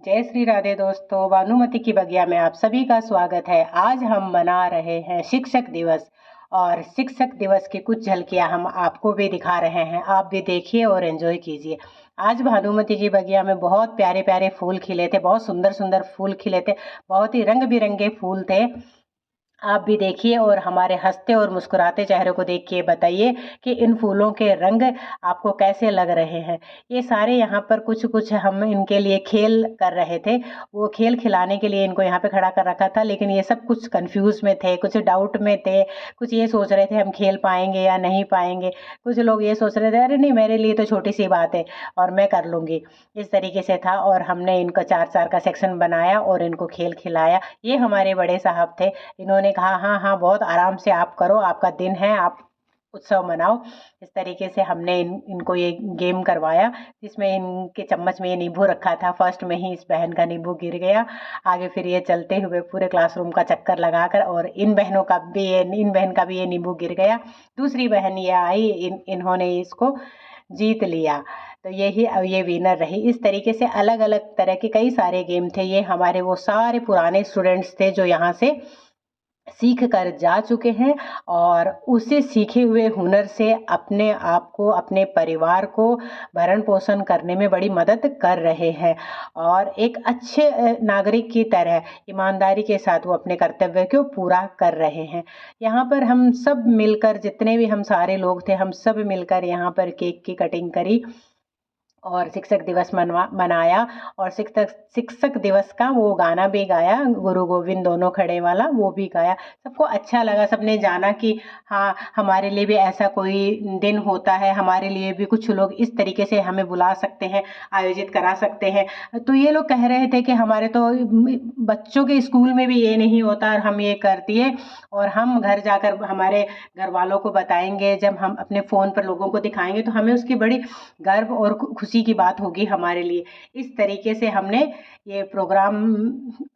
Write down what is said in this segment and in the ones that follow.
जय श्री राधे दोस्तों, भानुमति की बगिया में आप सभी का स्वागत है। आज हम मना रहे हैं शिक्षक दिवस और शिक्षक दिवस की कुछ झलकियां हम आपको भी दिखा रहे हैं। आप भी देखिए और एंजॉय कीजिए। आज भानुमति की बगिया में बहुत प्यारे प्यारे फूल खिले थे, बहुत सुंदर सुंदर फूल खिले थे, बहुत ही रंग बिरंगे फूल थे। आप भी देखिए और हमारे हंसते और मुस्कुराते चेहरे को देख के बताइए कि इन फूलों के रंग आपको कैसे लग रहे हैं। ये सारे यहाँ पर कुछ कुछ हम इनके लिए खेल कर रहे थे। वो खेल खिलाने के लिए इनको यहाँ पे खड़ा कर रखा था, लेकिन ये सब कुछ कंफ्यूज में थे, कुछ डाउट में थे, कुछ ये सोच रहे थे हम खेल पाएंगे या नहीं पाएंगे। कुछ लोग ये सोच रहे थे अरे नहीं, मेरे लिए तो छोटी सी बात है और मैं कर लूँगी। इस तरीके से था और हमने इनका 4-4 का सेक्शन बनाया और इनको खेल खिलाया। ये हमारे बड़े साहब थे। इन्होंने कहा हाँ हाँ, बहुत आराम से आप करो, आपका दिन है, आप उत्सव मनाओ। इस तरीके से हमने इनको ये गेम करवाया, जिसमें इनके चम्मच में ये नींबू रखा था। फर्स्ट में ही इस बहन का नींबू गिर गया। आगे फिर ये चलते हुए पूरे क्लासरूम का चक्कर लगाकर और इन बहन का भी ये नींबू गिर गया। दूसरी बहन ये आई, इन्होंने इसको जीत लिया। तो यही अब ये विनर रही। इस तरीके से अलग अलग तरह के कई सारे गेम थे। ये हमारे वो सारे पुराने स्टूडेंट्स थे जो यहाँ से सीख कर जा चुके हैं और उसे सीखे हुए हुनर से अपने आप को, अपने परिवार को भरण पोषण करने में बड़ी मदद कर रहे हैं और एक अच्छे नागरिक की तरह ईमानदारी के साथ वो अपने कर्तव्य को पूरा कर रहे हैं। यहाँ पर हम सब मिलकर, जितने भी हम सारे लोग थे, हम सब मिलकर यहाँ पर केक की कटिंग करी और शिक्षक दिवस मनाया और शिक्षक दिवस का वो गाना भी गाया, गुरु गोविंद दोनों खड़े वाला, वो भी गाया। सबको अच्छा लगा, सबने जाना कि हाँ, हमारे लिए भी ऐसा कोई दिन होता है, हमारे लिए भी कुछ लोग इस तरीके से हमें बुला सकते हैं, आयोजित करा सकते हैं। तो ये लोग कह रहे थे कि हमारे तो बच्चों के स्कूल में भी ये नहीं होता और हम ये कर दिए और हम घर जाकर हमारे घर वालों को बताएंगे, जब हम अपने फ़ोन पर लोगों को दिखाएंगे तो हमें उसकी बड़ी गर्व और खुशी की बात होगी हमारे लिए। इस तरीके से हमने ये प्रोग्राम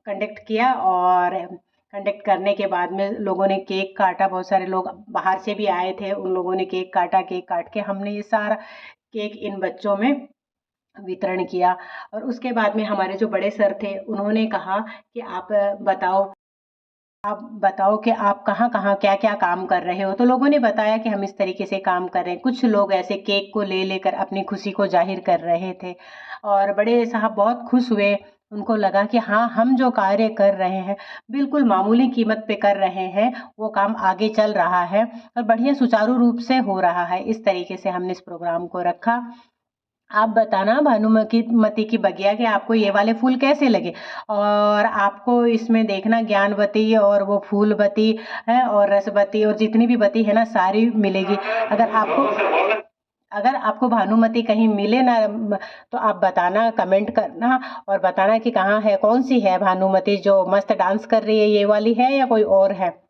कंडक्ट किया और कंडक्ट करने के बाद में लोगों ने केक काटा। बहुत सारे लोग बाहर से भी आए थे, उन लोगों ने केक काटा। केक काट के हमने ये सारा केक इन बच्चों में वितरण किया और उसके बाद में हमारे जो बड़े सर थे उन्होंने कहा कि आप बताओ कि आप कहाँ कहाँ क्या क्या काम कर रहे हो। तो लोगों ने बताया कि हम इस तरीके से काम कर रहे हैं। कुछ लोग ऐसे केक को ले लेकर अपनी खुशी को जाहिर कर रहे थे और बड़े साहब बहुत खुश हुए। उनको लगा कि हाँ, हम जो कार्य कर रहे हैं बिल्कुल मामूली कीमत पे कर रहे हैं, वो काम आगे चल रहा है और बढ़िया सुचारू रूप से हो रहा है। इस तरीके से हमने इस प्रोग्राम को रखा। आप बताना भानुमति की बगिया कि आपको ये वाले फूल कैसे लगे और आपको इसमें देखना ज्ञानवती और वो फूलवती है और रसवती और जितनी भी बती है ना, सारी मिलेगी। अगर आपको भानुमति कहीं मिले ना, तो आप बताना, कमेंट करना और बताना कि कहाँ है, कौन सी है भानुमति जो मस्त डांस कर रही है, ये वाली है या कोई और है।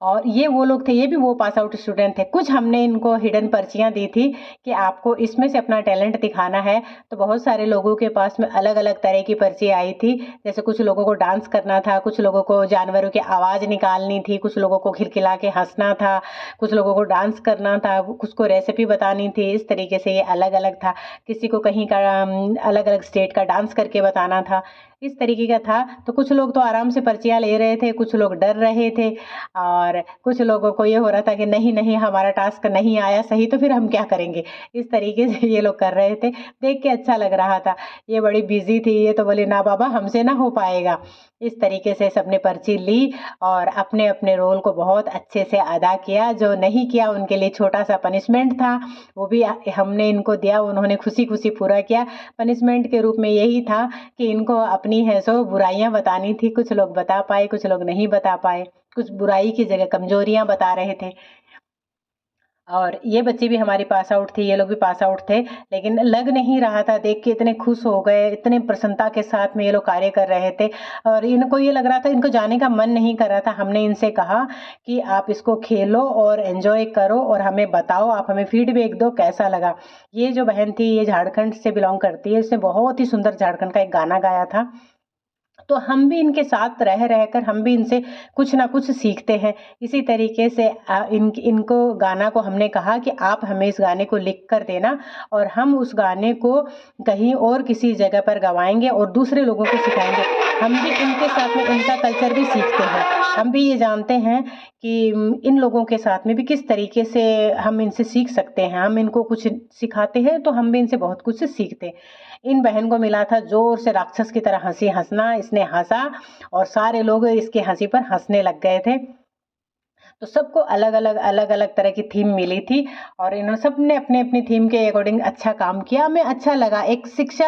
और ये वो लोग थे, ये भी वो पास आउट स्टूडेंट थे। कुछ हमने इनको हिडन पर्चियाँ दी थी कि आपको इसमें से अपना टैलेंट दिखाना है। तो बहुत सारे लोगों के पास में अलग अलग तरह की पर्ची आई थी। जैसे कुछ लोगों को डांस करना था, कुछ लोगों को जानवरों की आवाज़ निकालनी थी, कुछ लोगों को खिलखिला के हंसना था, कुछ लोगों को डांस करना था, कुछ को रेसिपी बतानी थी। इस तरीके से ये अलग अलग था। किसी को कहीं का अलग अलग स्टेट का डांस करके बताना था। इस तरीके का था। तो कुछ लोग तो आराम से पर्चियाँ ले रहे थे, कुछ लोग डर रहे थे और कुछ लोगों को ये हो रहा था कि नहीं नहीं, हमारा टास्क नहीं आया सही तो फिर हम क्या करेंगे। इस तरीके से ये लोग कर रहे थे। देख के अच्छा लग रहा था। ये बड़ी बिजी थी, ये तो बोली ना बाबा, हमसे ना हो पाएगा। इस तरीके से सबने पर्ची ली और अपने अपने रोल को बहुत अच्छे से अदा किया। जो नहीं किया उनके लिए छोटा सा पनिशमेंट था, वो भी हमने इनको दिया। उन्होंने खुशी खुशी पूरा किया। पनिशमेंट के रूप में यही था कि इनको अपनी है सो बुराइयां बतानी थी। कुछ लोग बता पाए, कुछ लोग नहीं बता पाए। कुछ बुराई की जगह कमजोरियां बता रहे थे। और ये बच्चे भी हमारे पास आउट थे, ये लोग भी पास आउट थे, लेकिन लग नहीं रहा था। देख के इतने खुश हो गए, इतने प्रसन्नता के साथ में ये लोग कार्य कर रहे थे और इनको ये लग रहा था, इनको जाने का मन नहीं कर रहा था। हमने इनसे कहा कि आप इसको खेलो और एंजॉय करो और हमें बताओ, आप हमें फीडबैक दो कैसा लगा। ये जो बहन थी, ये झारखंड से बिलोंग करती है। इसने बहुत ही सुंदर झारखंड का एक गाना गाया था। तो हम भी इनके साथ रह रहकर हम भी इनसे कुछ ना कुछ सीखते हैं। इसी तरीके से इनको गाना को हमने कहा कि आप हमें इस गाने को लिख कर देना और हम उस गाने को कहीं और किसी जगह पर गवाएँगे और दूसरे लोगों को सिखाएँगे। हम भी इनके साथ में इनका कल्चर भी सीखते हैं। हम भी ये जानते हैं कि इन लोगों के साथ में भी किस तरीके से हम इनसे सीख सकते हैं। हम इनको कुछ सिखाते हैं तो हम भी इनसे बहुत कुछ सीखते हैं। इन बहन को मिला था ज़ोर से राक्षस की तरह हँसी हँसना, इसने हँसा और सारे लोग इसकी हँसी पर हँसने लग गए थे। तो सबको अलग-अलग तरह की थीम मिली थी और इन्होंने सबने अपनी-अपनी थीम के अकॉर्डिंग अच्छा काम किया। हमें अच्छा लगा। एक शिक्षा,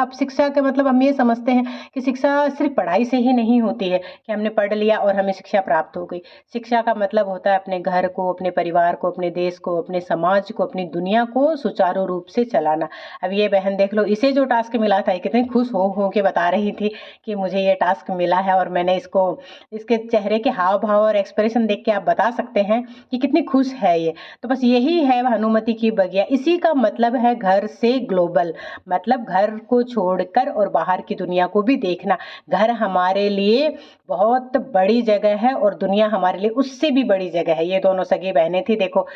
अब शिक्षा का मतलब हम ये समझते हैं कि शिक्षा सिर्फ़ पढ़ाई से ही नहीं होती है कि हमने पढ़ लिया और हमें शिक्षा प्राप्त हो गई। शिक्षा का मतलब होता है अपने घर को, अपने परिवार को, अपने देश को, अपने समाज को, अपनी दुनिया को सुचारू रूप से चलाना। अब ये बहन देख लो, इसे जो टास्क मिला था, ये कितनी खुश हो के बता रही थी कि मुझे ये टास्क मिला है और मैंने इसको, इसके चेहरे के हाव-भाव और एक्सप्रेशन देख के आप बता सकते हैं कि कितनी खुश है ये। तो बस यही है भानुमति की बगिया। इसी का मतलब है घर से ग्लोबल, मतलब घर को छोड़कर और बाहर की दुनिया को भी देखना। घर हमारे लिए बहुत बड़ी जगह है और दुनिया हमारे लिए उससे भी बड़ी जगह है। ये दोनों सगी बहनें थी, देखो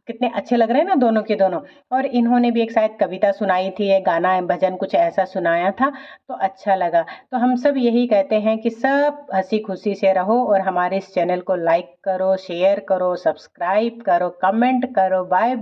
कितने अच्छे लग रहे हैं ना दोनों के दोनों। और इन्होंने भी एक शायद कविता सुनाई थी, एक गाना भजन कुछ ऐसा सुनाया था, तो अच्छा लगा। तो हम सब यही कहते हैं कि सब हँसी खुशी से रहो और हमारे इस चैनल को लाइक करो, शेयर करो, सब्सक्राइब करो, कमेंट करो। बाय।